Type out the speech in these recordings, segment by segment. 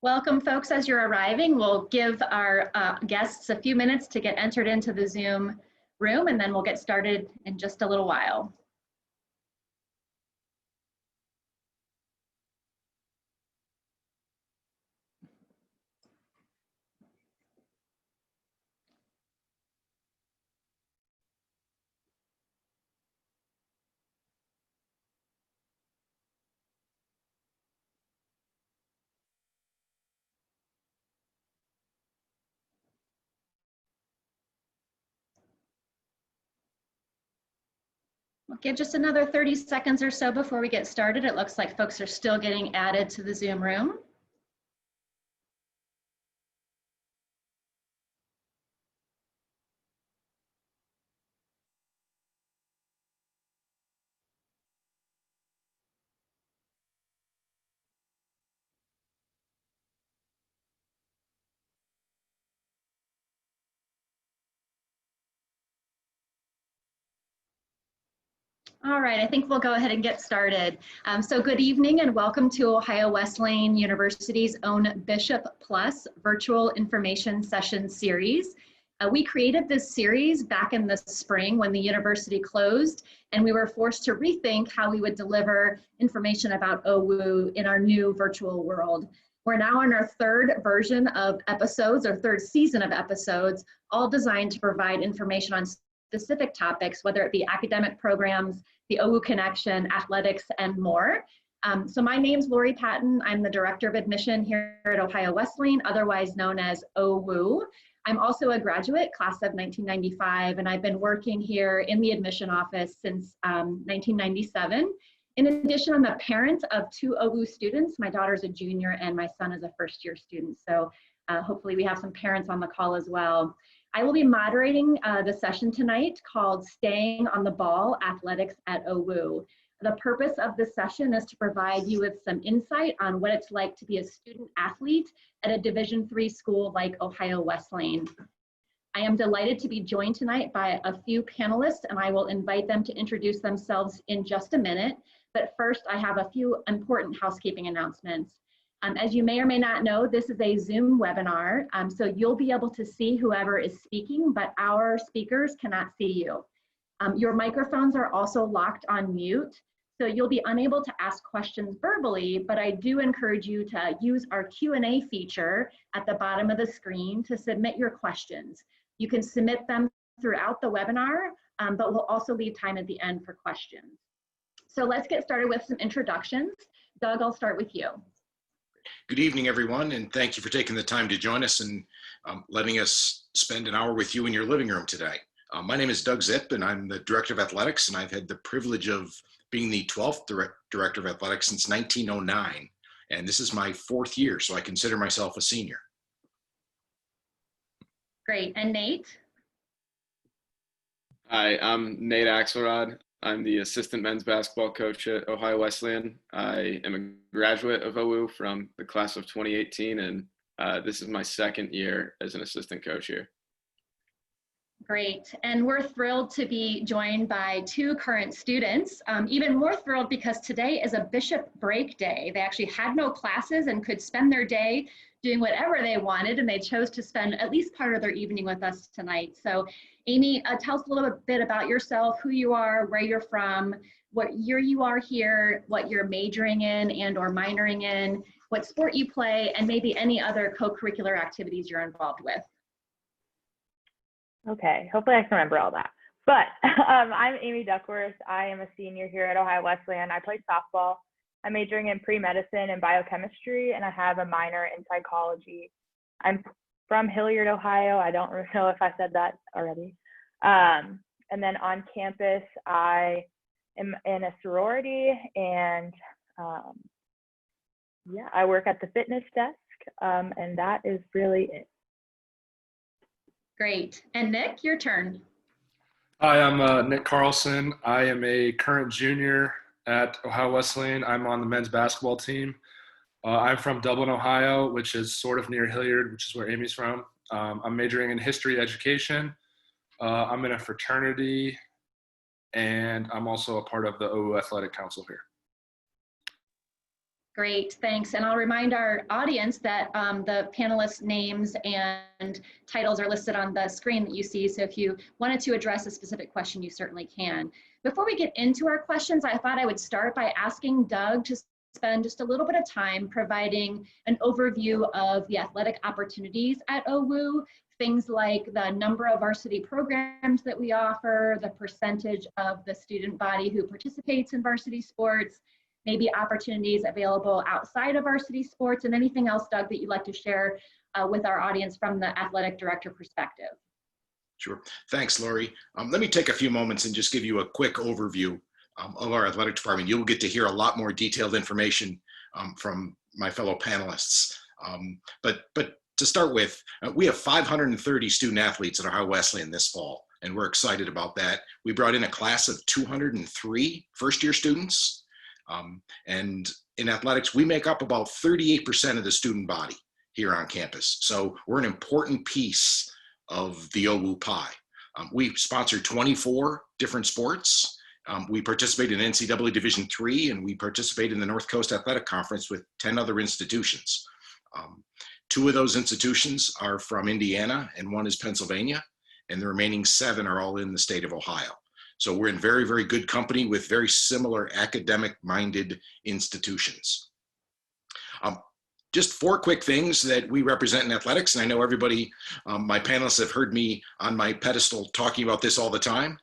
Welcome, folks. As you're arriving, we'll give our guests a few minutes to get entered into the Zoom room, and then we'll get started in just a little while. We'll give just another 30 seconds or so before we get started. It looks like folks are still getting added to the Zoom room. All right, I think we'll go ahead and get started. So good evening and welcome to Ohio Wesleyan University's own Bishop Plus virtual information session series. We created this series back in the spring when the university closed, and we were forced to rethink how we would deliver information about OWU in our new virtual world. We're now on our third version of episodes, or third season of episodes, all designed to provide information on specific topics, whether it be academic programs, the OWU connection, athletics, and more. So my name's Lori Patton. I'm the Director of Admission here at Ohio Wesleyan, otherwise known as OWU. I'm also a graduate, class of 1995, and I've been working here in the admission office since 1997. In addition, I'm a parent of 2 OWU students. My daughter's a junior and my son is a first-year student. So hopefully we have some parents on the call as well. I will be moderating the session tonight called Staying on the Ball, Athletics at OWU. The purpose of this session is to provide you with some insight on what it's like to be a student athlete at a Division III school like Ohio Wesleyan. I am delighted to be joined tonight by a few panelists, and I will invite them to introduce themselves in just a minute. But first, I have a few important housekeeping announcements. As you may or may not know, this is a Zoom webinar, so you'll be able to see whoever is speaking, but our speakers cannot see you. Your microphones are also locked on mute, so you'll be unable to ask questions verbally, but I do encourage you to use our Q&A feature at the bottom of the screen to submit your questions. You can submit them throughout the webinar, but we'll also leave time at the end for questions. So let's get started with some introductions. Doug, I'll start with you. Good evening, everyone, and thank you for taking the time to join us and letting us spend an hour with you in your living room today. My name is Doug Zipp, and I'm the Director of Athletics, and I've had the privilege of being the 12th Director of Athletics since 1909, and this is my 4th year, so I consider myself a senior. Great, and Nate? Hi, I'm Nate Axelrod. I'm the assistant men's basketball coach at Ohio Wesleyan. I am a graduate of OWU from the class of 2018, and this is my 2nd year as an assistant coach here. Great, and we're thrilled to be joined by 2 current students. Even more thrilled because today is a Bishop break day. They actually had no classes and could spend their day doing whatever they wanted, and they chose to spend at least part of their evening with us tonight. So Amy, tell us a little bit about yourself, who you are, where you're from, what year you are here, what you're majoring in and or minoring in, what sport you play, and maybe any other co-curricular activities you're involved with. Okay, hopefully I can remember all that. But I'm Amy Duckworth. I am a senior here at Ohio Wesleyan. I play softball. I'm majoring in pre-medicine and biochemistry, and I have a minor in psychology. I'm from Hilliard, Ohio. I don't know if I said that already. And then on campus, I am in a sorority, and yeah, I work at the fitness desk, and that is really it. Great. And Nick, your turn. Hi, I'm Nick Carlson. I am a current junior at Ohio Wesleyan. I'm on the men's basketball team. I'm from Dublin, Ohio, which is sort of near Hilliard, which is where Amy's from. I'm majoring in history education. I'm in a fraternity, and I'm also a part of the OWU Athletic Council here. Great, thanks. And I'll remind our audience that the panelists' names and titles are listed on the screen that you see. So if you wanted to address a specific question, you certainly can. Before we get into our questions, I thought I would start by asking Doug to spend just a little bit of time providing an overview of the athletic opportunities at OWU, things like the number of varsity programs that we offer, the percentage of the student body who participates in varsity sports, maybe opportunities available outside of varsity sports, and anything else, Doug, that you'd like to share with our audience from the athletic director perspective. Sure. Thanks, Lori. Let me take a few moments and just give you a quick overview of our athletic department. You'll get to hear a lot more detailed information from my fellow panelists. But to start with, we have 530 student athletes at Ohio Wesleyan this fall, and we're excited about that. We brought in a class of 203 first-year students. And in athletics, we make up about 38% of the student body here on campus. So we're an important piece of the OWU pie. We sponsor 24 different sports. We participate in NCAA Division III, and we participate in the North Coast Athletic Conference with 10 other institutions. 2 of those institutions are from Indiana, and 1 is Pennsylvania, and the remaining 7 are all in the state of Ohio. So we're in very, very good company with very similar academic-minded institutions. Just 4 quick things that we represent in athletics, and I know everybody, my panelists have heard me on my pedestal talking about this all the time,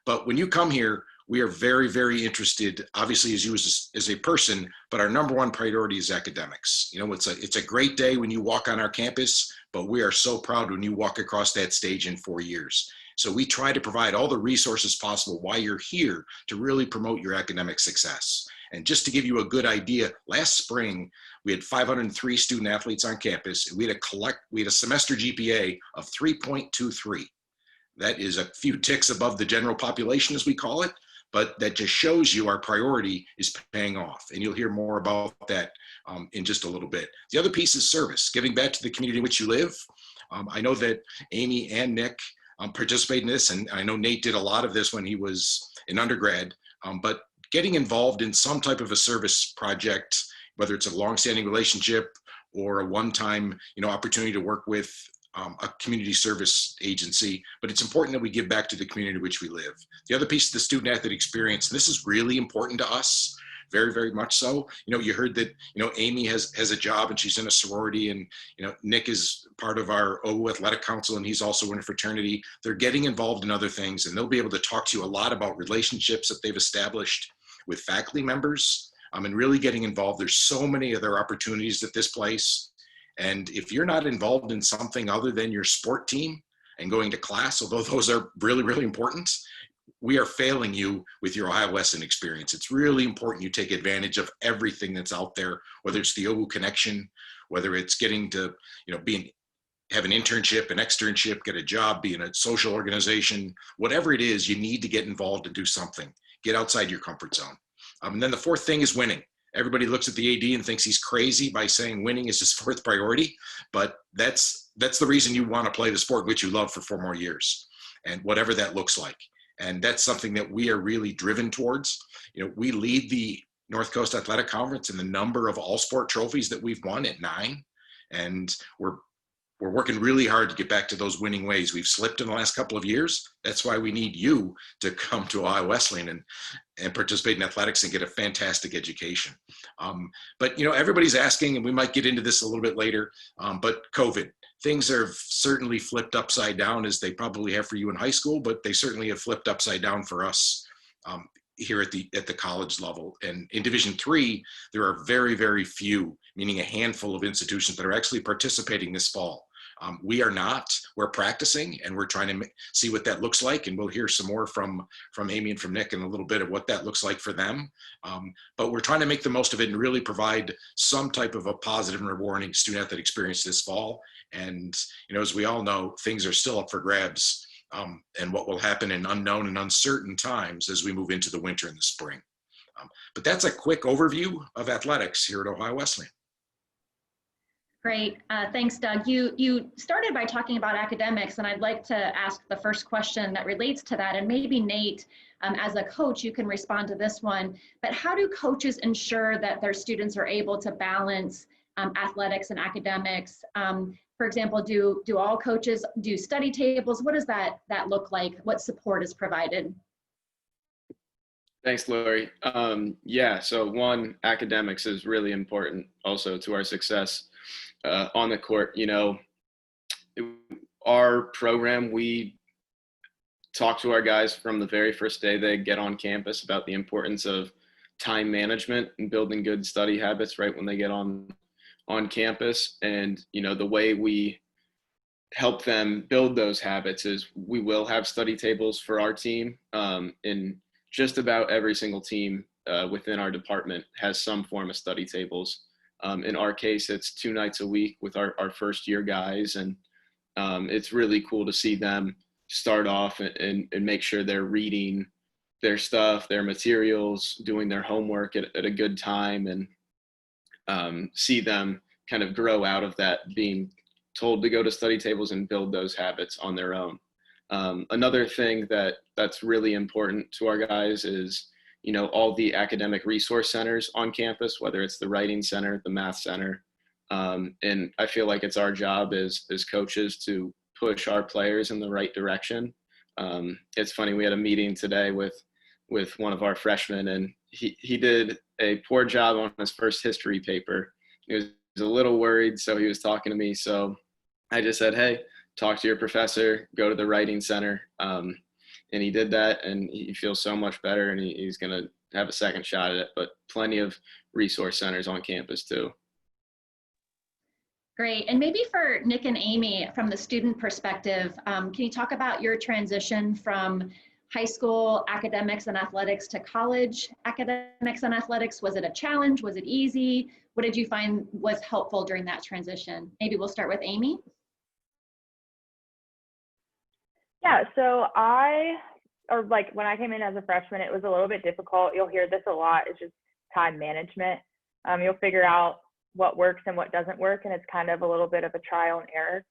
but when you come here, we are very, very interested, obviously, as you as a person, but our number 1 priority is academics. You know, it's a great day when you walk on our campus, but we are so proud when you walk across that stage in 4 years. So we try to provide all the resources possible while you're here to really promote your academic success. And just to give you a good idea, last spring, we had 503 student athletes on campus. We had a semester GPA of 3.23. That is a few ticks above the general population, as we call it, but that just shows you our priority is paying off. And you'll hear more about that in just a little bit. The other piece is service, giving back to the community in which you live. I know that Amy and Nick participate in this, and I know Nate did a lot of this when he was an undergrad, but getting involved in some type of a service project, whether it's a longstanding relationship or a one-time opportunity to work with a community service agency, but it's important that we give back to the community in which we live. The other piece of the student athlete experience, and this is really important to us, very, very much so. You heard that, Amy has a job and she's in a sorority, and, Nick is part of our OWU Athletic Council, and he's also in a fraternity. They're getting involved in other things, and they'll be able to talk to you a lot about relationships that they've established with faculty members, and really getting involved. There's so many other opportunities at this place. And if you're not involved in something other than your sport team and going to class, although those are really, really important, we are failing you with your Ohio Wesleyan experience. It's really important you take advantage of everything that's out there, whether it's the OWU connection, whether it's getting to, have an internship, an externship, get a job, be in a social organization, whatever it is, you need to get involved and do something. Get outside your comfort zone. And then the 4th thing is winning. Everybody looks at the AD and thinks he's crazy by saying winning is his 4th priority, but that's the reason you want to play the sport which you love for 4 more years, and whatever that looks like. And that's something that we are really driven towards. We lead the North Coast Athletic Conference in the number of all sport trophies that we've won at 9, and we're working really hard to get back to those winning ways. We've slipped in the last couple of years. That's why we need you to come to Ohio Wesleyan and participate in athletics and get a fantastic education. But everybody's asking, and we might get into this a little bit later, but COVID. Things have certainly flipped upside down, as they probably have for you in high school, but they certainly have flipped upside down for us here at the college level. And in Division III, there are very, very few, meaning a handful of institutions that are actually participating this fall. We are not. We're practicing, and we're trying to see what that looks like, and we'll hear some more from Amy and from Nick in a little bit of what that looks like for them. But we're trying to make the most of it and really provide some type of a positive and rewarding student athlete experience this fall. And as we all know, things are still up for grabs, and what will happen in unknown and uncertain times as we move into the winter and the spring. But that's a quick overview of athletics here at Ohio Wesleyan. Great. Thanks, Doug. You started by talking about academics, and I'd like to ask the first question that relates to that. And maybe Nate, as a coach, you can respond to this one. But how do coaches ensure that their students are able to balance athletics and academics? For example, do all coaches do study tables? What does that look like? What support is provided? Thanks, Lori. Yeah, so one, academics is really important also to our success on the court. You know, our program, we talk to our guys from the very first day they get on campus about the importance of time management and building good study habits right when they get on campus. And, you know, the way we help them build those habits is we will have study tables for our team. In just about every single team within our department has some form of study tables. In our case, it's 2 nights a week with our first year guys. And it's really cool to see them start off and make sure they're reading their stuff, their materials, doing their homework at a good time, and see them kind of grow out of that, being told to go to study tables and build those habits on their own. Another thing that's really important to our guys is, you know, all the academic resource centers on campus, whether it's the writing center, the math center. And I feel like it's our job as coaches to push our players in the right direction. It's funny, we had a meeting today with one of our freshmen, and he did a poor job on his first history paper. He was a little worried, so he was talking to me. So I just said, hey, talk to your professor, go to the writing center. And he did that, and he feels so much better, and he's going to have a second shot at it. But plenty of resource centers on campus too. Great. And maybe for Nick and Amy, from the student perspective, can you talk about your transition from high school academics and athletics to college academics and athletics? Was it a challenge? Was it easy? What did you find was helpful during that transition? Maybe we'll start with Amy. Yeah, so when I came in as a freshman, it was a little bit difficult. You'll hear this a lot. It's just time management. You'll figure out what works and what doesn't work, and it's kind of a little bit of a trial and error.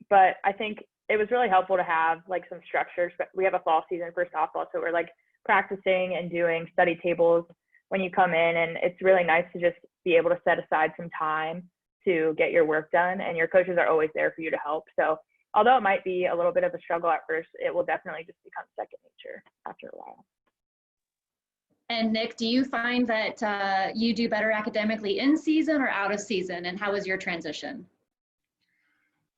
But I think it was really helpful to have like some structures. But we have a fall season for softball, so we're like practicing and doing study tables when you come in, and it's really nice to just be able to set aside some time to get your work done, and your coaches are always there for you to help. So although it might be a little bit of a struggle at first, it will definitely just become second nature after a while. And Nick, do you find that you do better academically in season or out of season? And how was your transition?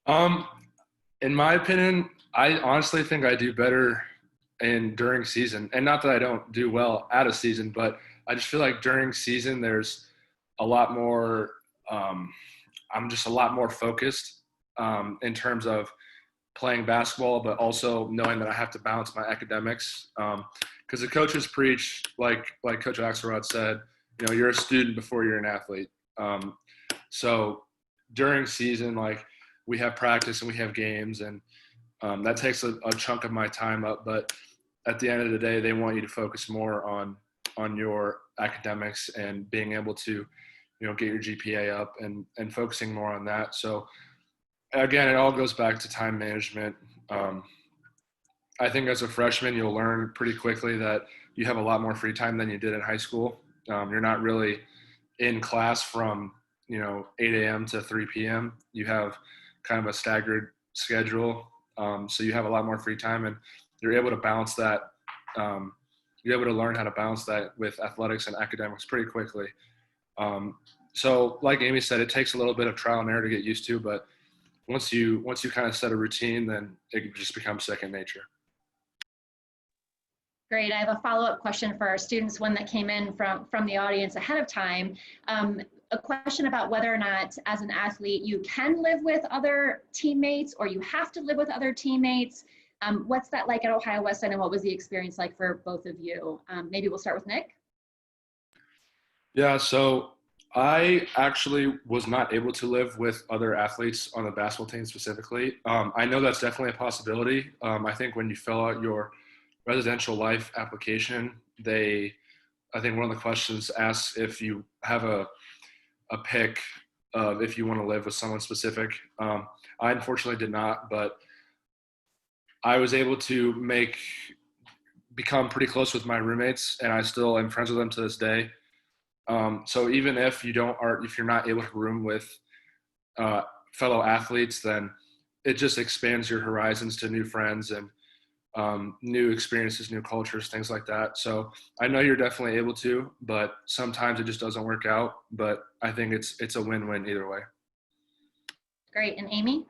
In my opinion, I honestly think I do better during season. And not that I don't do well out of season, but I just feel like during season, there's a lot more, I'm just a lot more focused in terms of playing basketball, but also knowing that I have to balance my academics. Because the coaches preach, like Coach Axelrod said, you know, you're a student before you're an athlete. So during season, like we have practice and we have games, and that takes a chunk of my time up. But at the end of the day, they want you to focus more on your academics and being able to, you know, get your GPA up and focusing more on that. So again, it all goes back to time management. I think as a freshman, you'll learn pretty quickly that you have a lot more free time than you did in high school. You're not really in class from, you know, 8 a.m. to 3 p.m. You have kind of a staggered schedule. So you have a lot more free time, and you're able to balance that. You're able to learn how to balance that with athletics and academics pretty quickly. So like Amy said, it takes a little bit of trial and error to get used to, but once you kind of set a routine, then it just becomes second nature. Great. I have a follow-up question for our students, one that came in from the audience ahead of time. A question about whether or not, as an athlete, you can live with other teammates or you have to live with other teammates. What's that like at Ohio Wesleyan, and what was the experience like for both of you? Maybe we'll start with Nick. Yeah, so I actually was not able to live with other athletes on the basketball team specifically. I know that's definitely a possibility. I think when you fill out your residential life application, I think one of the questions asks if you have a pick if you want to live with someone specific. I unfortunately did not, but I was able to become pretty close with my roommates, and I still am friends with them to this day. So even if if you're not able to room with fellow athletes, then it just expands your horizons to new friends and new experiences, new cultures, things like that. So I know you're definitely able to, but sometimes it just doesn't work out. But I think it's a win-win either way. Great. And Amy?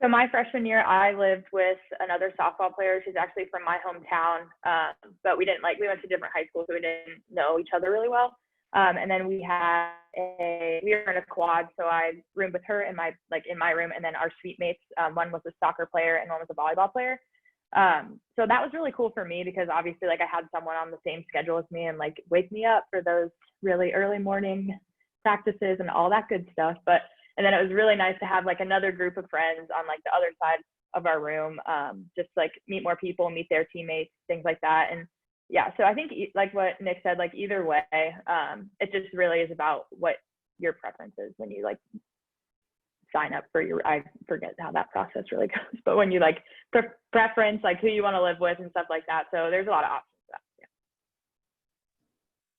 So my freshman year, I lived with another softball player. She's actually from my hometown, but we went to different high schools, so we didn't know each other really well. And then we were in a quad, so I roomed with her in my room, and then our suite mates, one was a soccer player and one was a volleyball player. So that was really cool for me because obviously I had someone on the same schedule as me and wake me up for those really early morning practices and all that good stuff. And then it was really nice to have another group of friends on the other side of our room, just meet more people, meet their teammates, things like that. And yeah, so I think what Nick said, either way, it just really is about what your preference is when you sign up for I forget how that process really goes, but when you preference, who you want to live with and stuff like that. So there's a lot of options for that. Yeah.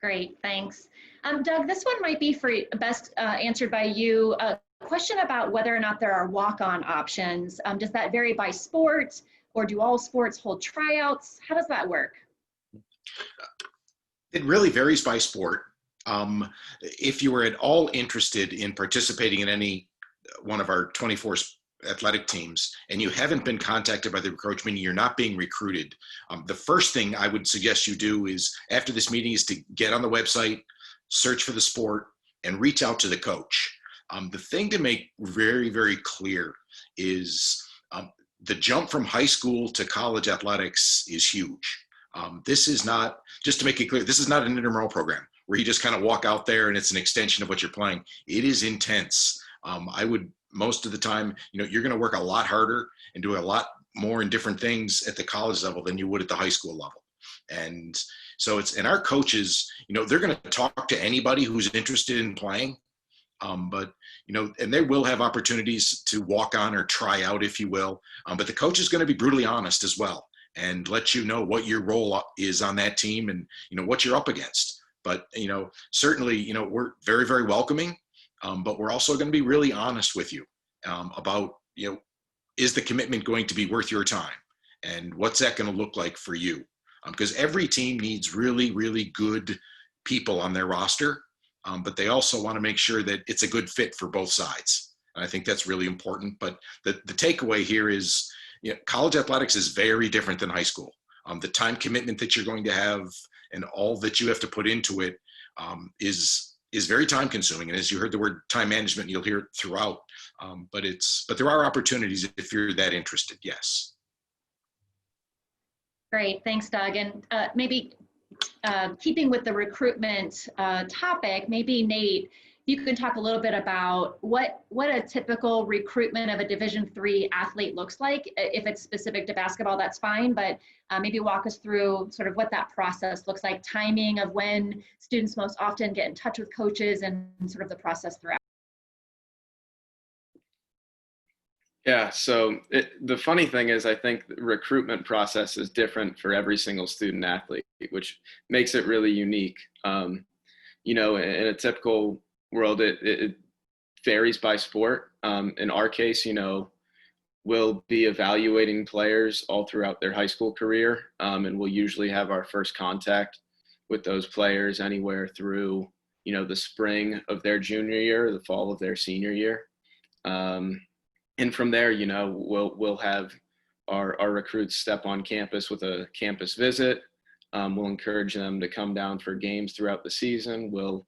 Great, thanks. Doug, this one might be best answered by you. A question about whether or not there are walk-on options. Does that vary by sport, or do all sports hold tryouts? How does that work? It really varies by sport. If you were at all interested in participating in any one of our 24 athletic teams and you haven't been contacted by the coach, meaning you're not being recruited, the first thing I would suggest you do is after this meeting is to get on the website, search for the sport, and reach out to the coach. The thing to make very, very clear is the jump from high school to college athletics is huge. This is not, just to make it clear, this is not an intramural program where you just kind of walk out there and it's an extension of what you're playing. It is intense. I would, most of the time, you're going to work a lot harder and do a lot more in different things at the college level than you would at the high school level. And so and our coaches, they're going to talk to anybody who's interested in playing. But, and they will have opportunities to walk on or try out, if you will. But the coach is going to be brutally honest as well and let you know what your role is on that team and, what you're up against. But, certainly, we're very, very welcoming, but we're also going to be really honest with you about, is the commitment going to be worth your time? And what's that going to look like for you? Because every team needs really, really good people on their roster, but they also want to make sure that it's a good fit for both sides. And I think that's really important. But the takeaway here is, college athletics is very different than high school. The time commitment that you're going to have and all that you have to put into it is very time consuming. And as you heard the word time management, you'll hear it throughout. But there are opportunities if you're that interested. Yes. Great, thanks, Doug. And maybe keeping with the recruitment topic, maybe Nate, you could talk a little bit about what a typical recruitment of a Division III athlete looks like. If it's specific to basketball, that's fine, but maybe walk us through sort of what that process looks like, timing of when students most often get in touch with coaches and sort of the process throughout. Yeah, so the funny thing is I think the recruitment process is different for every single student athlete, which makes it really unique. In a typical world, it varies by sport. In our case, we'll be evaluating players all throughout their high school career, and we'll usually have our first contact with those players anywhere through, the spring of their junior year, the fall of their senior year. And from there, we'll have our recruits step on campus with a campus visit. We'll encourage them to come down for games throughout the season. We'll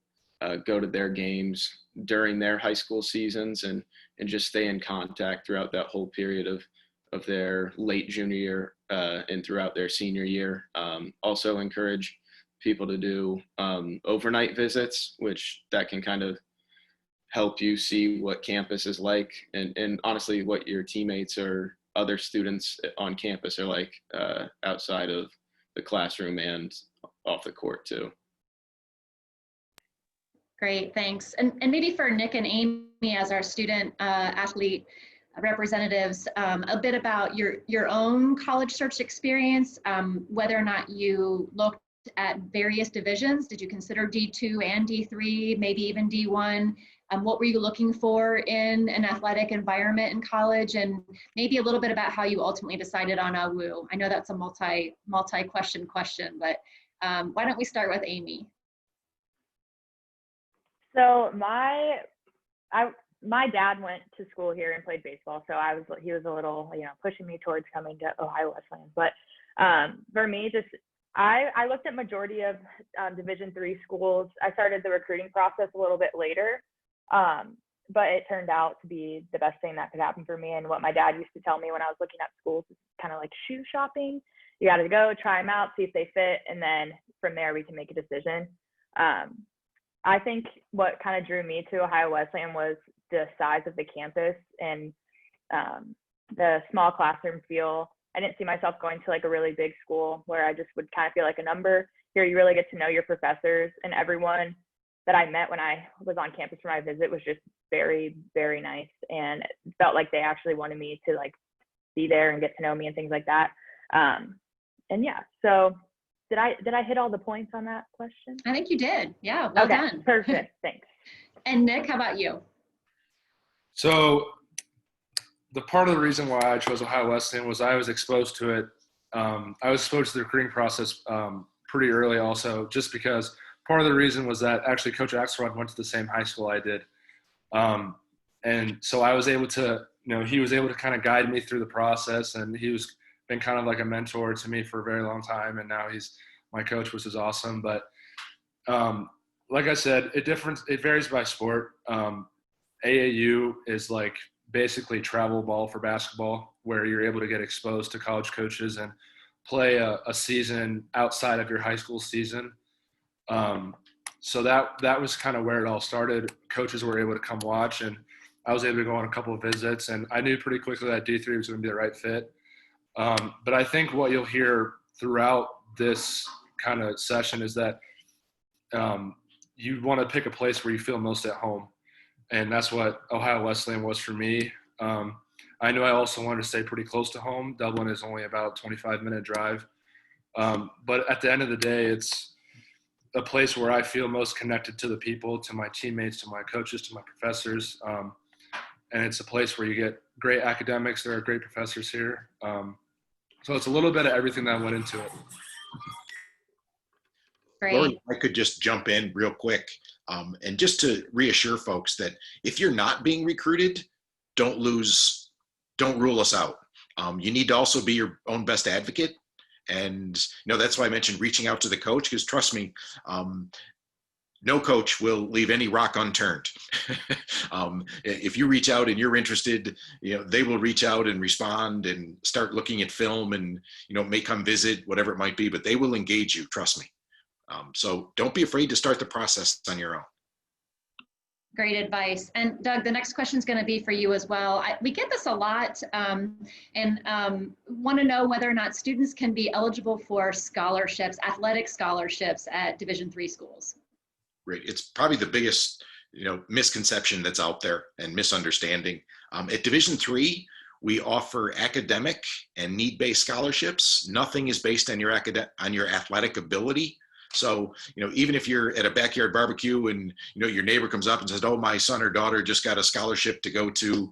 go to their games during their high school seasons and just stay in contact throughout that whole period of their late junior year and throughout their senior year. Also encourage people to do overnight visits, which that can kind of help you see what campus is like and honestly what your teammates or other students on campus are like outside of the classroom and off the court too. Great, thanks. And maybe for Nick and Amy as our student athlete representatives, a bit about your own college search experience, whether or not you looked at various divisions. Did you consider D2 and D3, maybe even D1? What were you looking for in an athletic environment in college? And maybe a little bit about how you ultimately decided on OWU. I know that's a multi-question, but why don't we start with Amy? So my dad went to school here and played baseball, so he was a little, pushing me towards coming to Ohio Wesleyan. But for me, I looked at majority of Division III schools. I started the recruiting process a little bit later, but it turned out to be the best thing that could happen for me. And what my dad used to tell me when I was looking at schools is kind of like shoe shopping. You got to go try them out, see if they fit, and then from there we can make a decision. I think what kind of drew me to Ohio Wesleyan was the size of the campus and the small classroom feel. I didn't see myself going to like a really big school where I just would kind of feel like a number. Here you really get to know your professors, and everyone that I met when I was on campus for my visit was just very, very nice, and it felt like they actually wanted me to like be there and get to know me and things like that. And yeah, so did I hit all the points on that question? I think you did. Yeah, well done. Perfect, thanks. And Nick, how about you? So the part of the reason why I chose Ohio Wesleyan was I was exposed to it. I was exposed to the recruiting process pretty early also, just because part of the reason was that actually Coach Axelrod went to the same high school I did. And so I was able to, he was able to kind of guide me through the process, and he was been kind of like a mentor to me for a very long time. And now he's my coach, which is awesome. But like I said, it varies by sport. AAU is like basically travel ball for basketball, where you're able to get exposed to college coaches and play a season outside of your high school season. So that was kind of where it all started. Coaches were able to come watch, and I was able to go on a couple of visits, and I knew pretty quickly that D3 was going to be the right fit. But I think what you'll hear throughout this kind of session is that you want to pick a place where you feel most at home. And that's what Ohio Wesleyan was for me. I knew I also wanted to stay pretty close to home. Dublin is only about a 25-minute drive. But at the end of the day, it's a place where I feel most connected to the people, to my teammates, to my coaches, to my professors. And it's a place where you get great academics. There are great professors here. So it's a little bit of everything that went into it. Great. Lori, I could just jump in real quick. And just to reassure folks that if you're not being recruited, don't rule us out. You need to also be your own best advocate. And that's why I mentioned reaching out to the coach, because trust me, no coach will leave any rock unturned. If you reach out and you're interested, they will reach out and respond and start looking at film and, may come visit, whatever it might be, but they will engage you, trust me. So don't be afraid to start the process on your own. Great advice. And Doug, the next question is going to be for you as well. We get this a lot and want to know whether or not students can be eligible for scholarships, athletic scholarships at Division III schools. Great. It's probably the biggest, misconception that's out there and misunderstanding. At Division III, we offer academic and need-based scholarships. Nothing is based on your athletic ability. So, even if you're at a backyard barbecue and, your neighbor comes up and says, oh, my son or daughter just got a scholarship to go to,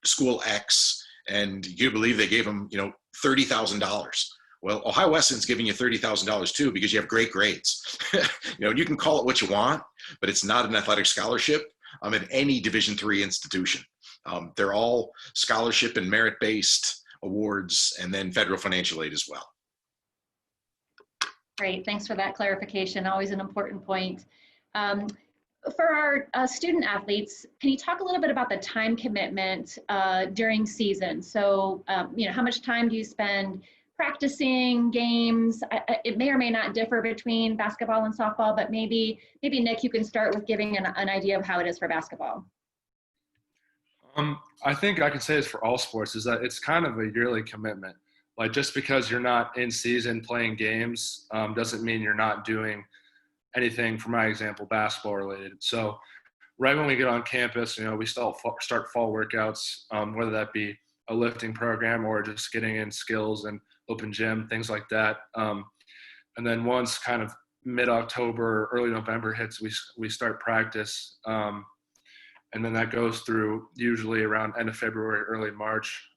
school X, and you believe they gave them, $30,000. Well, Ohio Wesleyan's giving you $30,000 too, because you have great grades. You can call it what you want, but it's not an athletic scholarship at any Division III institution. They're all scholarship and merit-based awards, and then federal financial aid as well. Great, thanks for that clarification. Always an important point. For our student athletes, can you talk a little bit about the time commitment during season? So, how much time do you spend practicing games? It may or may not differ between basketball and softball, but maybe Nick, you can start with giving an idea of how it is for basketball. I think I can say this for all sports, is that it's kind of a yearly commitment. Like, just because you're not in season playing games doesn't mean you're not doing anything, for my example, basketball related. So right when we get on campus, we start fall workouts, whether that be a lifting program or just getting in skills and open gym, things like that. And then once kind of mid-October, early November hits, we start practice. And then that goes through usually around end of February, early March.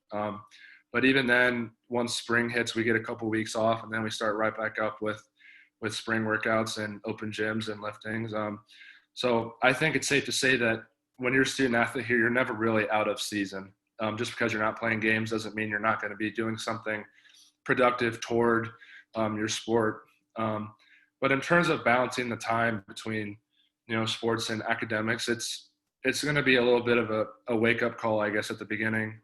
But even then, once spring hits, we get a couple weeks off, and then we start right back up with spring workouts and open gyms and liftings. So I think it's safe to say that when you're a student athlete here, you're never really out of season. Just because you're not playing games doesn't mean you're not going to be doing something productive toward your sport. But in terms of balancing the time between, sports and academics, it's going to be a little bit of a wake-up call, I guess, at the beginning.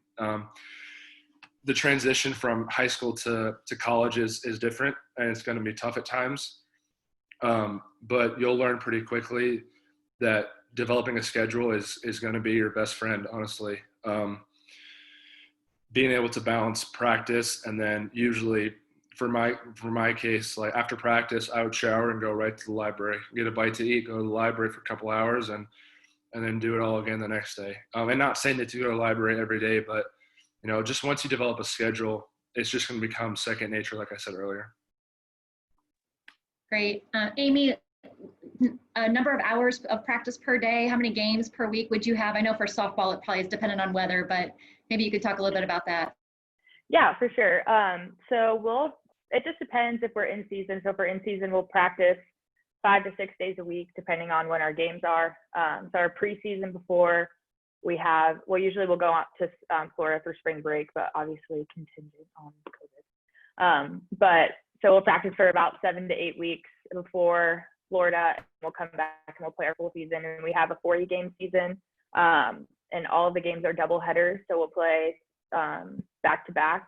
The transition from high school to college is different, and it's going to be tough at times. But you'll learn pretty quickly that developing a schedule is going to be your best friend, honestly. Being able to balance practice, and then usually for my case, like after practice, I would shower and go right to the library, get a bite to eat, go to the library for a couple hours, and then do it all again the next day. And not saying that you go to the library every day, but just once you develop a schedule, it's just going to become second nature, like I said earlier. Great. Amy, a number of hours of practice per day, how many games per week would you have? I know for softball, it probably is dependent on weather, but maybe you could talk a little bit about that. Yeah, for sure. It just depends if we're in season. So if we're in season, we'll practice 5 to 6 days a week, depending on when our games are. So our preseason before usually we'll go out to Florida for spring break, but obviously contingent on COVID. So we'll practice for about 7 to 8 weeks before Florida, and we'll come back and we'll play our full season. And we have a 40-game season, and all of the games are double headers. So we'll play back to back,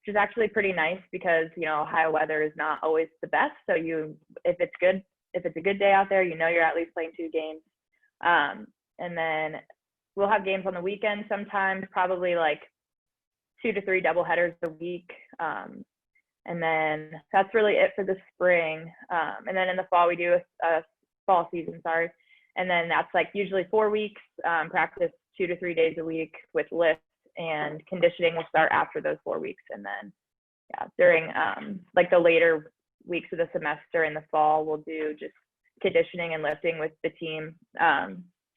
which is actually pretty nice because, Ohio weather is not always the best. So if it's a good day out there, you're at least playing 2 games. And then we'll have games on the weekend sometimes, probably like 2 to 3 double headers a week. And then that's really it for the spring. And then in the fall, we do a fall season, and then that's like usually 4 weeks, practice 2 to 3 days a week with lifts, and conditioning will start after those 4 weeks. And then, during like the later weeks of the semester in the fall, we'll do just conditioning and lifting with the team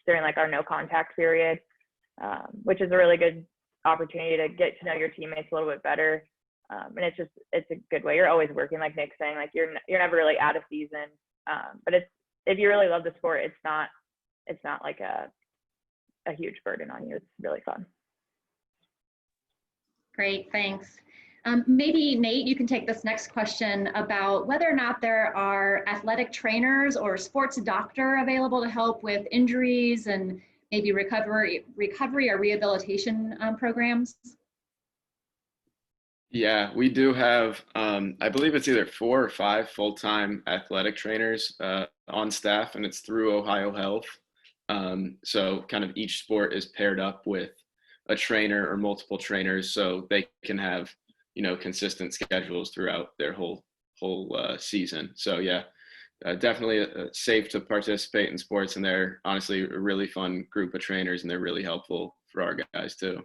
during like our no contact period, which is a really good opportunity to get to know your teammates a little bit better. And it's a good way. You're always working, like Nick's saying, like you're never really out of season. But if you really love the sport, it's not like a huge burden on you. It's really fun. Great, thanks. Maybe Nate, you can take this next question about whether or not there are athletic trainers or sports doctor available to help with injuries and maybe recovery or rehabilitation programs. Yeah, we do have, I believe it's either 4 or 5 full-time athletic trainers on staff, and it's through Ohio Health. So kind of each sport is paired up with a trainer or multiple trainers, so they can have, consistent schedules throughout their whole season. So yeah, definitely safe to participate in sports, and they're honestly a really fun group of trainers, and they're really helpful for our guys too.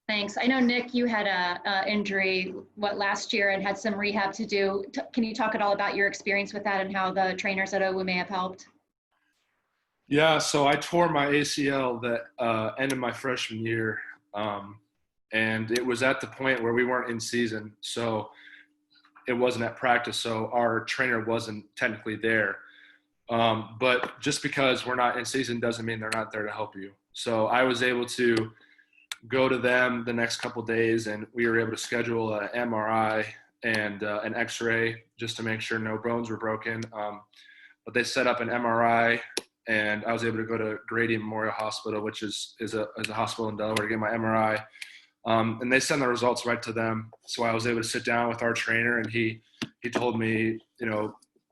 Thanks. I know, Nick, you had a injury, last year, and had some rehab to do. Can you talk at all about your experience with that and how the trainers at OWU may have helped? Yeah, so I tore my ACL that ended my freshman year, and it was at the point where we weren't in season, so it wasn't at practice, so our trainer wasn't technically there. But just because we're not in season doesn't mean they're not there to help you. So I was able to go to them the next couple of days, and we were able to schedule an MRI and an X-ray just to make sure no bones were broken. But they set up an MRI, and I was able to go to Grady Memorial Hospital, which is a hospital in Delaware, to get my MRI. And they send the results right to them. So I was able to sit down with our trainer, and he told me,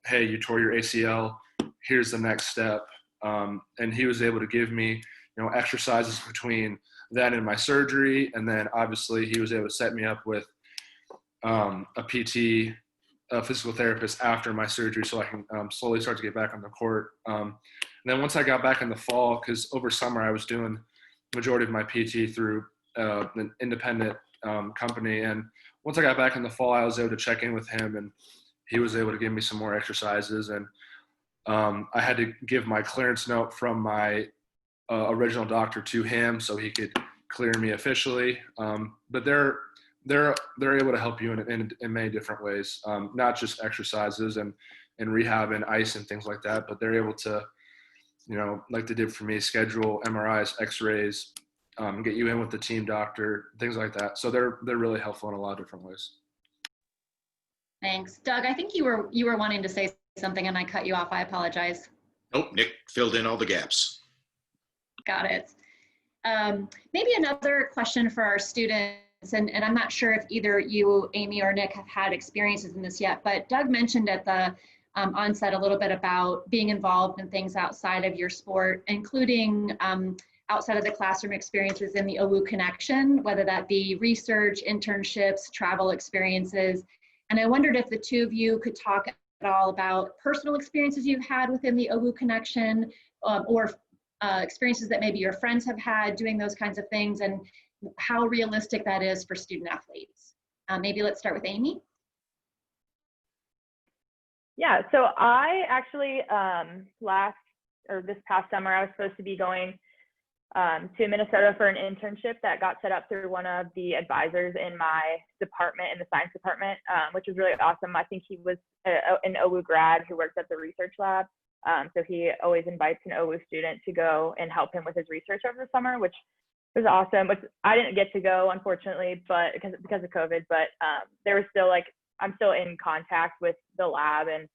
hey, you tore your ACL. Here's the next step. And he was able to give me, exercises between that and my surgery. And then obviously he was able to set me up with a PT a physical therapist after my surgery so I can slowly start to get back on the court. And then once I got back in the fall, because over summer I was doing the majority of my PT through an independent company. And once I got back in the fall, I was able to check in with him, and he was able to give me some more exercises. And I had to give my clearance note from my original doctor to him so he could clear me officially. But they're able to help you in many different ways, not just exercises and rehab and ice and things like that, but they're able to, like they did for me, schedule MRIs, X-rays, get you in with the team doctor, things like that. So they're really helpful in a lot of different ways. Thanks. Doug, I think you were wanting to say something and I cut you off. I apologize. Nope, Nick filled in all the gaps. Got it. Maybe another question for our students, and I'm not sure if either you, Amy, or Nick have had experiences in this yet, but Doug mentioned at the onset a little bit about being involved in things outside of your sport, including outside of the classroom experiences in the OWU connection, whether that be research, internships, travel experiences. And I wondered if the two of you could talk at all about personal experiences you've had within the OWU connection, or experiences that maybe your friends have had doing those kinds of things, and how realistic that is for student athletes. Maybe let's start with Amy. Yeah, so I actually this past summer, I was supposed to be going to Minnesota for an internship that got set up through one of the advisors in my department, in the science department, which was really awesome. I think he was an OWU grad who works at the research lab. So he always invites an OWU student to go and help him with his research over the summer, which was awesome. Which I didn't get to go, unfortunately, but because of COVID. But there was still, like, I'm still in contact with the lab and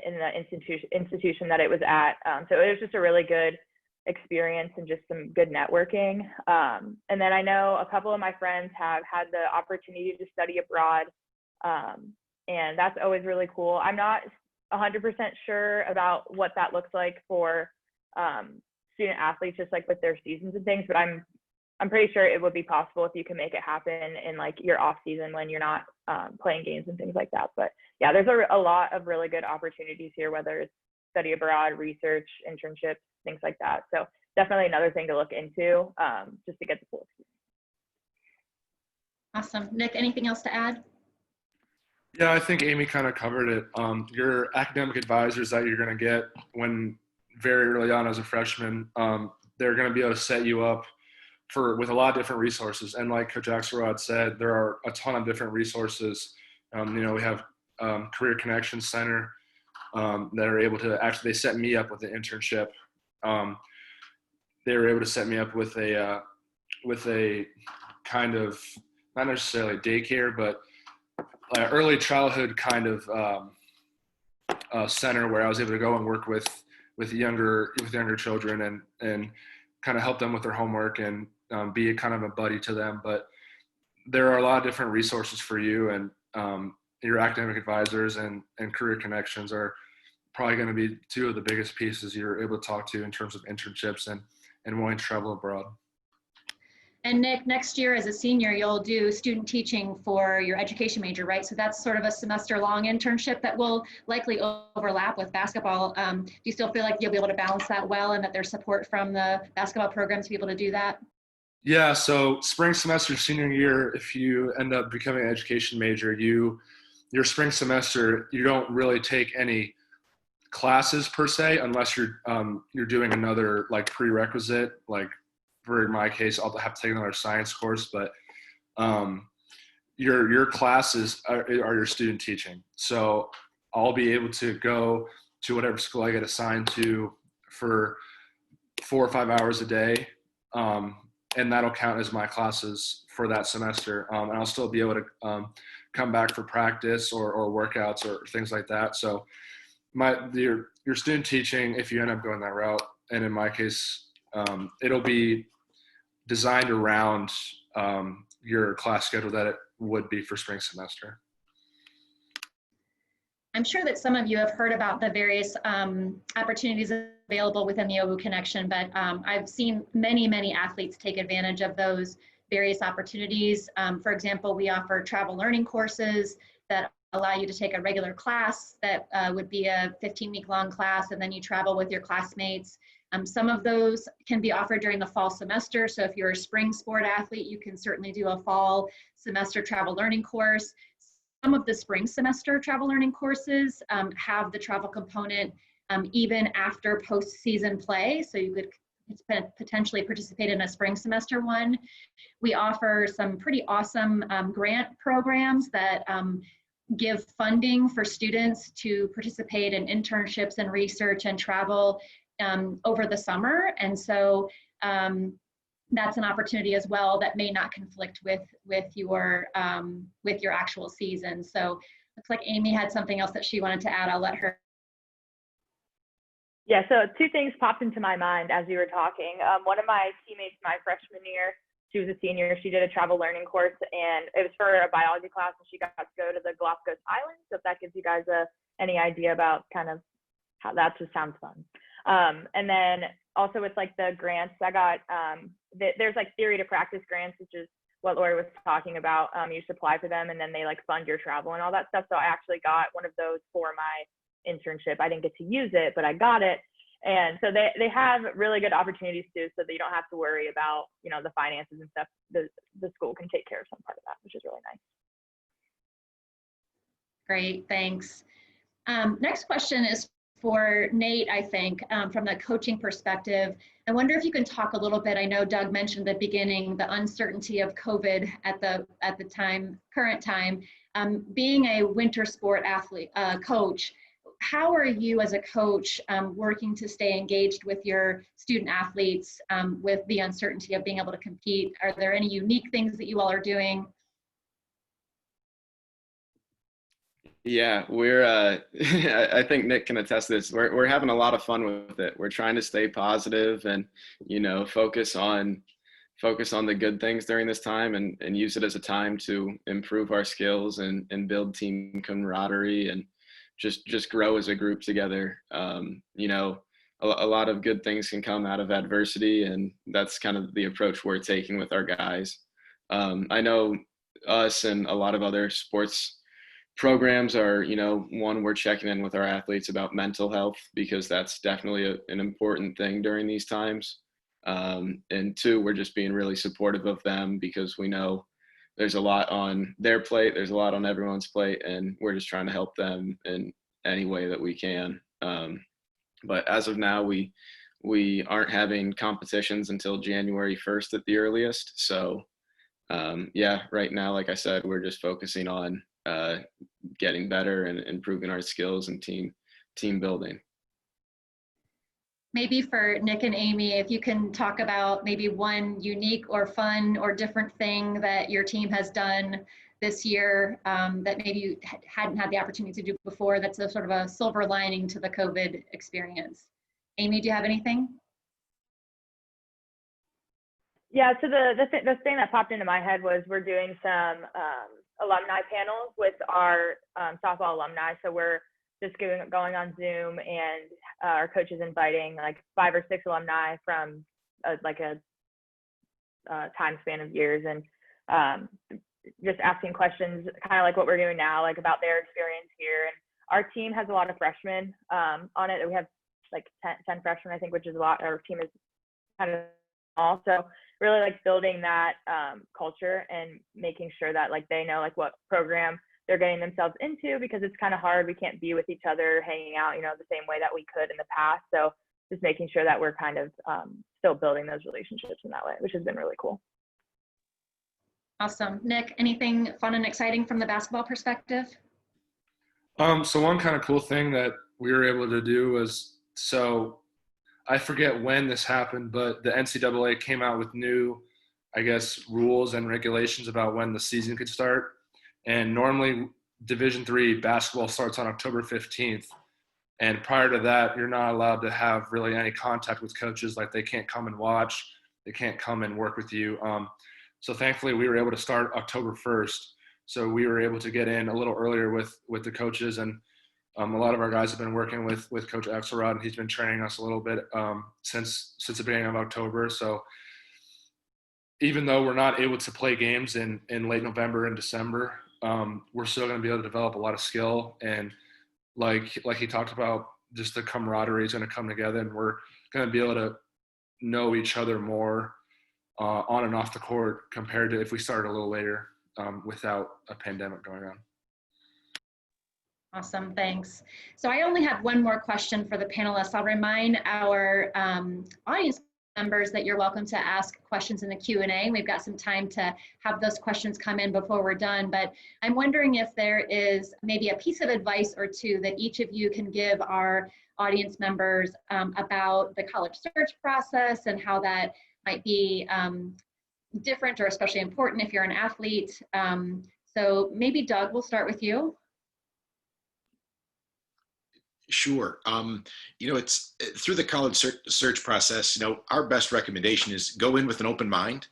in the institution that it was at. So it was just a really good experience and just some good networking. And then I know a couple of my friends have had the opportunity to study abroad, and that's always really cool. I'm not 100% sure about what that looks like for student athletes, just like with their seasons and things, but I'm pretty sure it would be possible if you can make it happen in like your off season when you're not playing games and things like that. But yeah, there's a lot of really good opportunities here, whether it's study abroad, research, internships, things like that. So definitely another thing to look into, just to get the full experience. Awesome. Nick, anything else to add? Yeah, I think Amy kind of covered it. Your academic advisors that you're going to get when very early on as a freshman, they're going to be able to set you up with a lot of different resources. And like Coach Axelrod said, there are a ton of different resources. We have Career Connections Center that are able to actually, they set me up with an internship. They were able to set me up with a kind of, not necessarily daycare, but early childhood kind of center where I was able to go and work with younger children and kind of help them with their homework and be a kind of a buddy to them. But there are a lot of different resources for you, and your academic advisors and Career Connections are probably going to be two of the biggest pieces you're able to talk to in terms of internships and wanting to travel abroad. And Nick, next year as a senior, you'll do student teaching for your education major, right? So that's sort of a semester-long internship that will likely overlap with basketball. Do you still feel like you'll be able to balance that well, and that there's support from the basketball programs to be able to do that? Yeah, so spring semester, senior year, if you end up becoming an education major, your spring semester, you don't really take any classes per se, unless you're doing another like prerequisite, like for my case, I'll have to take another science course, but your classes are your student teaching. So I'll be able to go to whatever school I get assigned to for 4 or 5 hours a day, and that'll count as my classes for that semester. And I'll still be able to come back for practice or workouts or things like that. So your student teaching, if you end up going that route, and in my case, it'll be designed around your class schedule that it would be for spring semester. I'm sure that some of you have heard about the various opportunities available within the OWU Connection, but I've seen many athletes take advantage of those various opportunities. For example, we offer travel learning courses that allow you to take a regular class that would be a 15-week long class, and then you travel with your classmates. Some of those can be offered during the fall semester. So if you're a spring sport athlete, you can certainly do a fall semester travel learning course. Some of the spring semester travel learning courses have the travel component even after postseason play. So you could potentially participate in a spring semester one. We offer some pretty awesome grant programs that give funding for students to participate in internships and research and travel over the summer. And so that's an opportunity as well that may not conflict with your actual season. So looks like Amy had something else that she wanted to add. I'll let her. Yeah, so two things popped into my mind as you were talking. One of my teammates my freshman year, she was a senior, she did a travel learning course, and it was for a biology class, and she got to go to the Galapagos Islands. So if that gives you guys any idea about kind of how that just sounds fun. And then also with like the grants, I got, there's like theory to practice grants, which is what Lori was talking about. You just apply for them and then they like fund your travel and all that stuff. So I actually got one of those for my internship. I didn't get to use it, but I got it. And so they have really good opportunities too, so that you don't have to worry about, you know, the finances and stuff. The school can take care of some part of that, which is really nice. Great, thanks. Next question is for Nate, I think, from the coaching perspective. I wonder if you can talk a little bit. I know Doug mentioned at the beginning the uncertainty of COVID at the current time. Being a winter sport athlete, coach, how are you as a coach working to stay engaged with your student athletes with the uncertainty of being able to compete? Are there any unique things that you all are doing? Yeah, we're I think Nick can attest to this. We're having a lot of fun with it. We're trying to stay positive and, you know, focus on the good things during this time and use it as a time to improve our skills and build team camaraderie and just grow as a group together. You know, a lot of good things can come out of adversity, and that's kind of the approach we're taking with our guys. I know us and a lot of other sports programs are, you know, one, we're checking in with our athletes about mental health because that's definitely an important thing during these times. And two, we're just being really supportive of them because we know there's a lot on their plate, there's a lot on everyone's plate, and we're just trying to help them in any way that we can. But as of now, we aren't having competitions until January 1st at the earliest. So yeah, right now, like I said, we're just focusing on getting better and improving our skills and team building. Maybe for Nick and Amy, if you can talk about maybe one unique or fun or different thing that your team has done this year that maybe you hadn't had the opportunity to do before, that's a sort of a silver lining to the COVID experience. Amy, do you have anything? Yeah, so the thing that popped into my head was we're doing some alumni panels with our softball alumni. So we're just going on Zoom, and our coach is inviting like 5 or 6 alumni from like a time span of years, and just asking questions, kind of like what we're doing now, like about their experience here. And our team has a lot of freshmen on it. We have like 10 freshmen, I think, which is a lot. Our team is kind of small. So really like building that culture and making sure that like they know like what program they're getting themselves into, because it's kind of hard. We can't be with each other hanging out, you know, the same way that we could in the past. So just making sure that we're kind of still building those relationships in that way, which has been really cool. Awesome. Nick, anything fun and exciting from the basketball perspective? So one kind of cool thing that we were able to do was, so I forget when this happened, but the NCAA came out with new, I guess, rules and regulations about when the season could start. And normally Division III basketball starts on October 15th. And prior to that, you're not allowed to have really any contact with coaches. Like they can't come and watch, they can't come and work with you. So thankfully we were able to start October 1st. So we were able to get in a little earlier with the coaches, and a lot of our guys have been working with Coach Axelrod, and he's been training us a little bit since the beginning of October. So even though we're not able to play games in late November and December, we're still going to be able to develop a lot of skill. And like he talked about, just the camaraderie is going to come together, and we're going to be able to know each other more on and off the court compared to if we started a little later without a pandemic going on. Awesome, thanks. So I only have one more question for the panelists. I'll remind our audience members that you're welcome to ask questions in the Q&A. We've got some time to have those questions come in before we're done, but I'm wondering if there is maybe a piece of advice or two that each of you can give our audience members about the college search process and how that might be different or especially important if you're an athlete. So maybe Doug, we'll start with you. Sure. It's through the college search process, our best recommendation is go in with an open mind.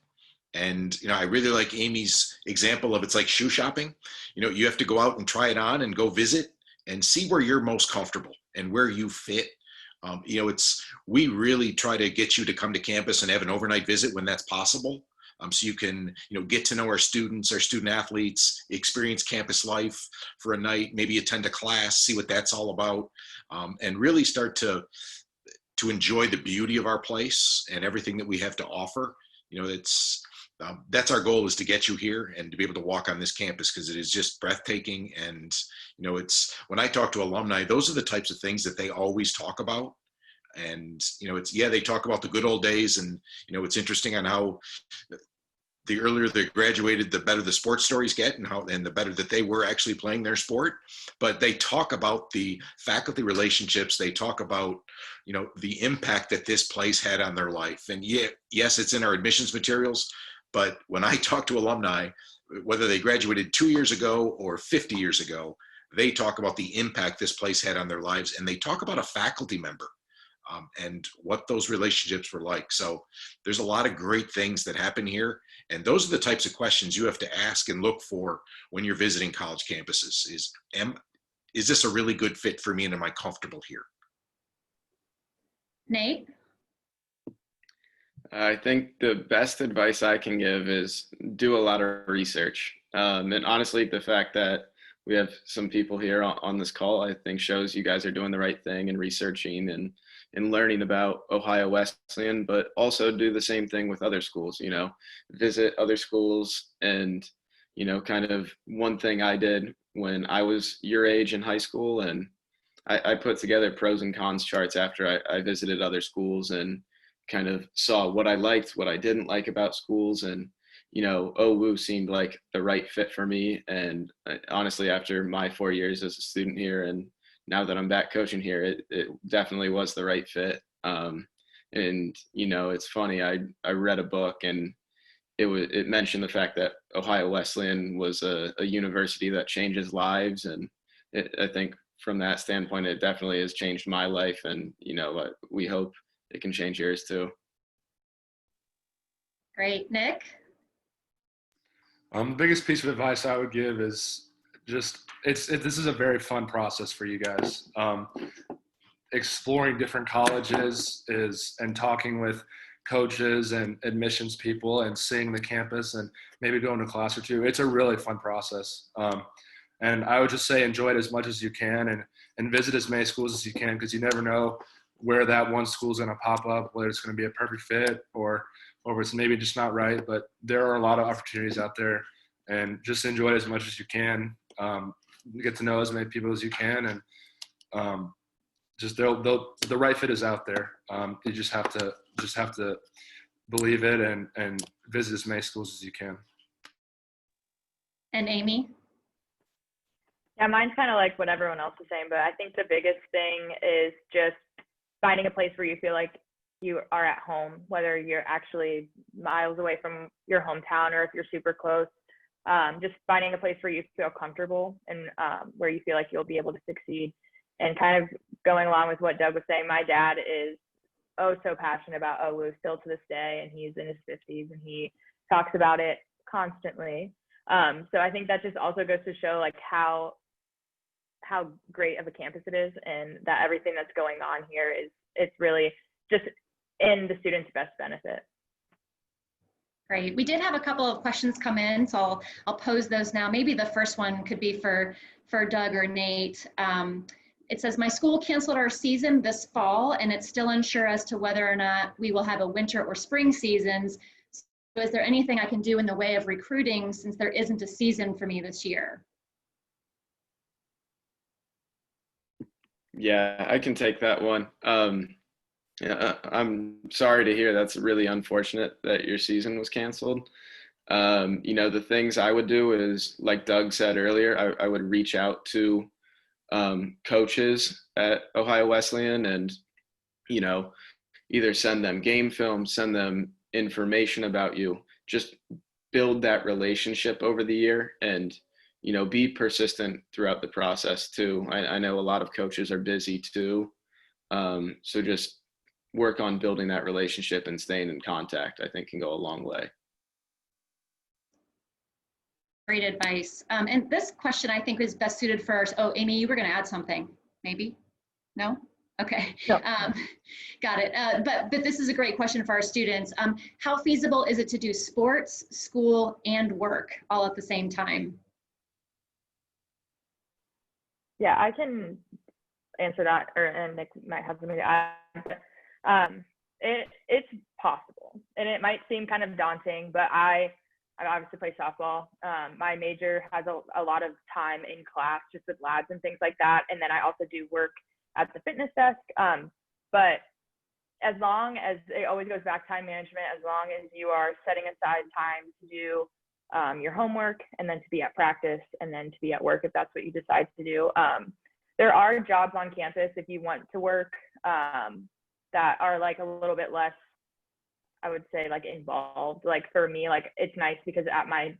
And, I really like Amy's example of it's like shoe shopping. You have to go out and try it on and go visit and see where you're most comfortable and where you fit. We really try to get you to come to campus and have an overnight visit when that's possible. So you can, get to know our students, our student athletes, experience campus life for a night, maybe attend a class, see what that's all about, and really start to enjoy the beauty of our place and everything that we have to offer. That's our goal, is to get you here and to be able to walk on this campus, because it is just breathtaking. And, when I talk to alumni, those are the types of things that they always talk about. And, they talk about the good old days, and, it's interesting on how the earlier they graduated, the better the sports stories get, and the better that they were actually playing their sport. But they talk about the faculty relationships. They talk about, the impact that this place had on their life. And yes, it's in our admissions materials, but when I talk to alumni, whether they graduated 2 years ago or 50 years ago, they talk about the impact this place had on their lives. And they talk about a faculty member and what those relationships were like. So there's a lot of great things that happen here. And those are the types of questions you have to ask and look for when you're visiting college campuses. Is this a really good fit for me, and am I comfortable here? Nate? I think the best advice I can give is do a lot of research. And honestly, the fact that we have some people here on this call, I think shows you guys are doing the right thing and researching and learning about Ohio Wesleyan, but also do the same thing with other schools, visit other schools. And, kind of one thing I did when I was your age in high school, and I put together pros and cons charts after I visited other schools and kind of saw what I liked, what I didn't like about schools. And, OWU seemed like the right fit for me. And honestly, after my 4 years as a student here, and now that I'm back coaching here, it definitely was the right fit. And, it's funny, I read a book, and it mentioned the fact that Ohio Wesleyan was a university that changes lives. And I think from that standpoint, it definitely has changed my life. And, we hope it can change yours too. Great. Nick? The biggest piece of advice I would give is just, this is a very fun process for you guys. Exploring different colleges and talking with coaches and admissions people and seeing the campus and maybe going to a class or two. It's a really fun process. And I would just say enjoy it as much as you can and visit as many schools as you can, because you never know where that one school is going to pop up, whether it's going to be a perfect fit or it's maybe just not right. But there are a lot of opportunities out there, and just enjoy it as much as you can. Get to know as many people as you can, and just the right fit is out there. You just have to believe it and visit as many schools as you can. And Amy? Yeah, mine's kind of like what everyone else is saying, but I think the biggest thing is just finding a place where you feel like you are at home, whether you're actually miles away from your hometown or if you're super close. Just finding a place where you feel comfortable and where you feel like you'll be able to succeed. And kind of going along with what Doug was saying, my dad is so passionate about OWU still to this day, and he's in his 50s and he talks about it constantly. So I think that just also goes to show like how great of a campus it is, and that everything that's going on here it's really just in the students' best benefit. Great. We did have a couple of questions come in, so I'll pose those now. Maybe the first one could be for Doug or Nate. It says, my school canceled our season this fall, and it's still unsure as to whether or not we will have a winter or spring seasons. So is there anything I can do in the way of recruiting since there isn't a season for me this year? Yeah, I can take that one. Yeah, I'm sorry to hear. That's really unfortunate that your season was canceled. The things I would do is, like Doug said earlier, I would reach out to coaches at Ohio Wesleyan and, either send them game film, send them information about you, just build that relationship over the year and, be persistent throughout the process too. I know a lot of coaches are busy too. So just work on building that relationship and staying in contact, I think can go a long way. Great advice. And this question I think is best suited for oh, Amy, you were going to add something, maybe? No? Okay. No. Got it. But this is a great question for our students. How feasible is it to do sports, school, and work all at the same time? Yeah, I can answer that, and Nick might have something to add. It's possible, and it might seem kind of daunting, but I obviously play softball. My major has a lot of time in class just with labs and things like that, and then I also do work at the fitness desk. But as long as it always goes back time management, as long as you are setting aside time to do your homework and then to be at practice and then to be at work if that's what you decide to do. There are jobs on campus if you want to work that are like a little bit less, I would say, like involved. Like for me, like it's nice because at my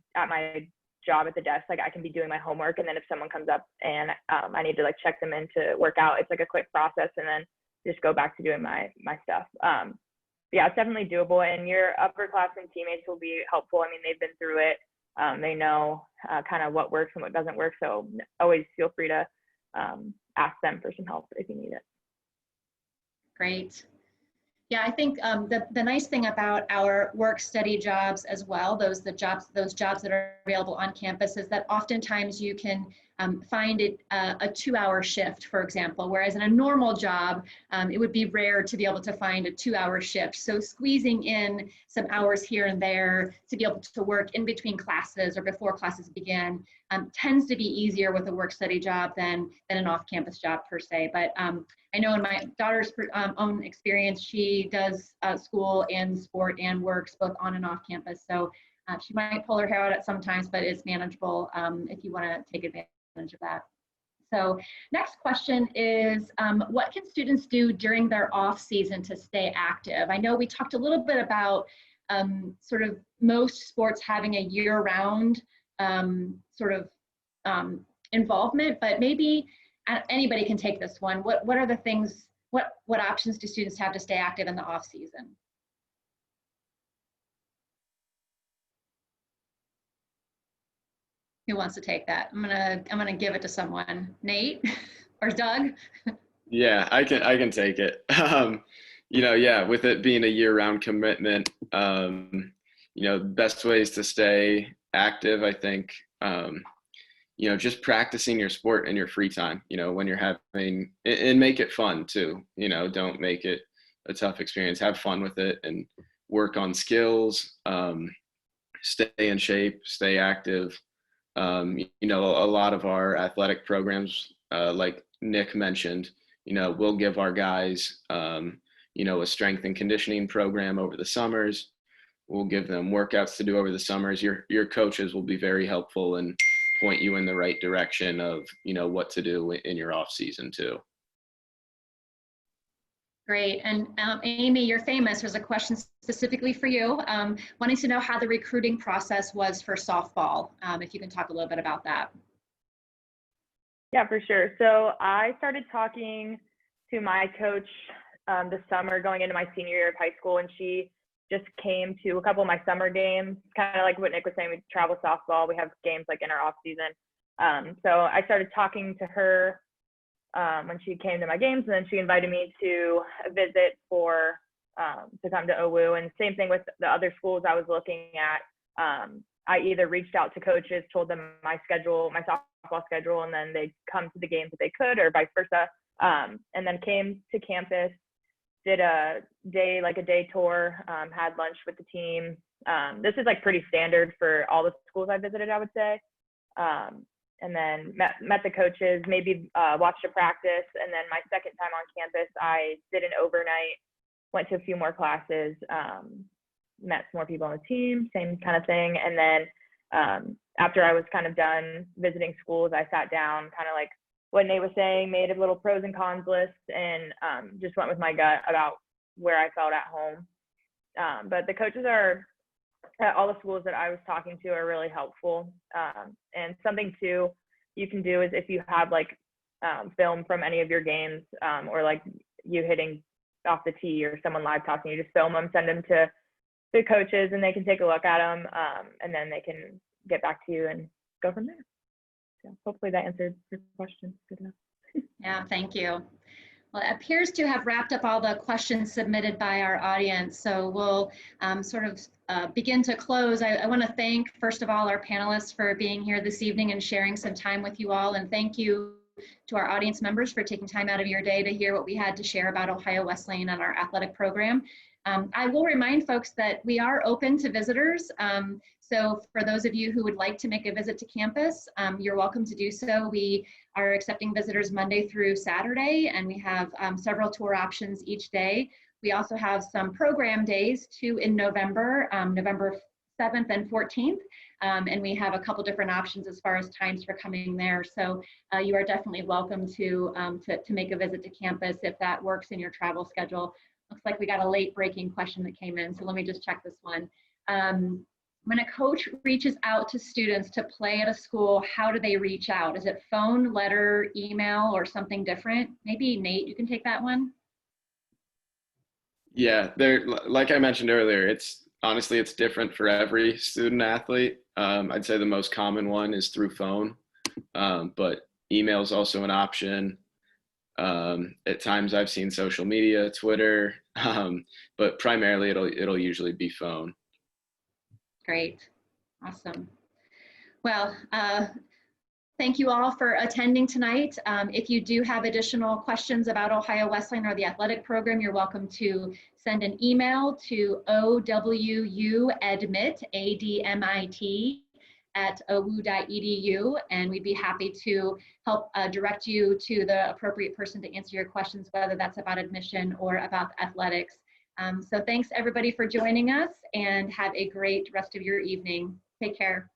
job at the desk, like I can be doing my homework, and then if someone comes up and I need to like check them in to work out, it's like a quick process, and then just go back to doing my stuff. Yeah, it's definitely doable, and your upperclassmen teammates will be helpful. I mean, they've been through it. They know kind of what works and what doesn't work. So always feel free to ask them for some help if you need it. Great. Yeah, I think the nice thing about our work-study jobs as well, those jobs that are available on campus, is that oftentimes you can find it a 2-hour shift, for example, whereas in a normal job, it would be rare to be able to find a 2-hour shift. So squeezing in some hours here and there to be able to work in between classes or before classes begin tends to be easier with a work-study job than an off-campus job per se. But I know in my daughter's own experience, she does school and sport and works both on and off campus. So she might pull her hair out at some times, but it's manageable if you want to take advantage of that. So next question is, what can students do during their off season to stay active? I know we talked a little bit about sort of most sports having a year-round sort of involvement, but maybe anybody can take this one. What are the things, what options do students have to stay active in the off season? Who wants to take that? I'm gonna give it to someone. Nate or Doug? Yeah, I can take it. Yeah, with it being a year-round commitment, best ways to stay active, I think, just practicing your sport in your free time, when you're having, and make it fun too, don't make it a tough experience. Have fun with it and work on skills, stay in shape, stay active. A lot of our athletic programs, like Nick mentioned, we'll give our guys, a strength and conditioning program over the summers. We'll give them workouts to do over the summers. Your coaches will be very helpful and point you in the right direction of, what to do in your off season too. Great. And Amy, you're famous. There's a question specifically for you. Wanting to know how the recruiting process was for softball. If you can talk a little bit about that. Yeah, for sure. So I started talking to my coach this summer going into my senior year of high school, and she just came to a couple of my summer games, kind of like what Nick was saying, we travel softball, we have games like in our off season. So I started talking to her when she came to my games, and then she invited me to a visit for to come to OWU. And same thing with the other schools I was looking at. I either reached out to coaches, told them my schedule, my softball schedule, and then they'd come to the games if they could, or vice versa. And then came to campus, did a day tour, had lunch with the team. This is like pretty standard for all the schools I visited, I would say. And then met the coaches, maybe watched a practice. And then my second time on campus, I did an overnight, went to a few more classes, met some more people on the team, same kind of thing. And then after I was kind of done visiting schools, I sat down, kind of like what Nate was saying, made a little pros and cons list, and just went with my gut about where I felt at home. But the coaches are, at all the schools that I was talking to, are really helpful. And something too you can do is if you have like film from any of your games, or like you hitting off the tee or someone live talking, you just film them, send them to the coaches, and they can take a look at them, and then they can get back to you and go from there. So hopefully that answered your question. Good enough. Yeah, thank you. Well, it appears to have wrapped up all the questions submitted by our audience. So we'll sort of begin to close. I want to thank, first of all, our panelists for being here this evening and sharing some time with you all. And thank you to our audience members for taking time out of your day to hear what we had to share about Ohio Wesleyan and our athletic program. I will remind folks that we are open to visitors. So for those of you who would like to make a visit to campus, you're welcome to do so. We are accepting visitors Monday through Saturday, and we have several tour options each day. We also have some program days, 2 in November, November 7th and 14th. And we have a couple different options as far as times for coming there. So you are definitely welcome to make a visit to campus if that works in your travel schedule. Looks like we got a late breaking question that came in, so let me just check this one. When a coach reaches out to students to play at a school, how do they reach out? Is it phone, letter, email, or something different? Maybe Nate, you can take that one. Yeah, like I mentioned earlier, it's different for every student athlete. I'd say the most common one is through phone, but email is also an option. At times I've seen social media, Twitter, but primarily it'll usually be phone. Great, awesome. Well, thank you all for attending tonight. If you do have additional questions about Ohio Wesleyan or the athletic program, you're welcome to send an email to OWU admit, A-D-M-I-T, at owu.edu, and we'd be happy to help direct you to the appropriate person to answer your questions, whether that's about admission or about athletics. So thanks everybody for joining us, and have a great rest of your evening. Take care.